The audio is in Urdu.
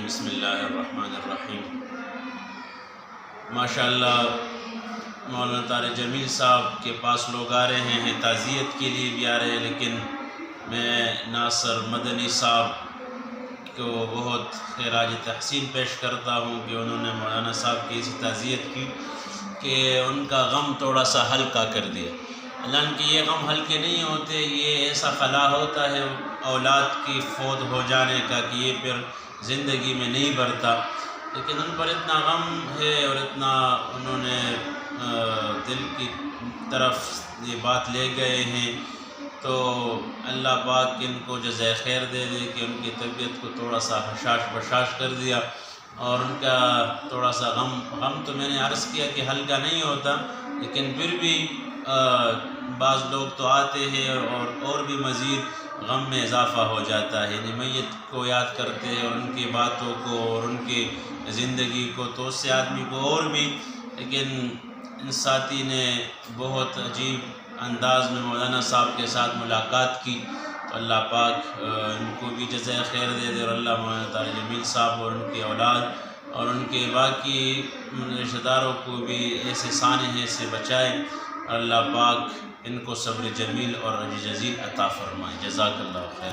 بسم اللہ الرحمن الرحیم۔ ماشاءاللہ مولانا طارق جمیل صاحب کے پاس لوگ آ رہے ہیں، تعزیت کے لیے بھی آ رہے ہیں، لیکن میں ناصر مدنی صاحب کو بہت خراج تحسین پیش کرتا ہوں کہ انہوں نے مولانا صاحب کی ایسی تعزیت کی کہ ان کا غم تھوڑا سا ہلکا کر دیا۔ حالانکہ یہ غم ہلکے نہیں ہوتے، یہ ایسا خلا ہوتا ہے اولاد کی فوت ہو جانے کا کہ یہ پھر زندگی میں نہیں بھرتا، لیکن ان پر اتنا غم ہے اور اتنا انہوں نے دل کی طرف یہ بات لے گئے ہیں، تو اللہ پاک ان کو جزائے خیر دے دے کہ ان کی طبیعت کو تھوڑا سا حشاش بشاش کر دیا، اور ان کا تھوڑا سا غم تو میں نے عرض کیا کہ ہلکا نہیں ہوتا، لیکن پھر بھی بعض لوگ تو آتے ہیں اور بھی مزید غم میں اضافہ ہو جاتا ہے، یعنی میت کو یاد کرتے ہیں اور ان کی باتوں کو اور ان کی زندگی کو، تو اس سے آدمی کو اور بھی۔ لیکن ان ساتھی نے بہت عجیب انداز میں مولانا صاحب کے ساتھ ملاقات کی، تو اللہ پاک ان کو بھی جزائے خیر دے دے، اور اللہ مولانا طارق جمیل صاحب اور ان کی اولاد اور ان کے باقی رشتہ داروں کو بھی ایسے سانحے سے بچائے، اور اللہ پاک ان کو صبر جمیل اور اجر جزیل عطا فرمائے۔ جزاک اللہ خیر۔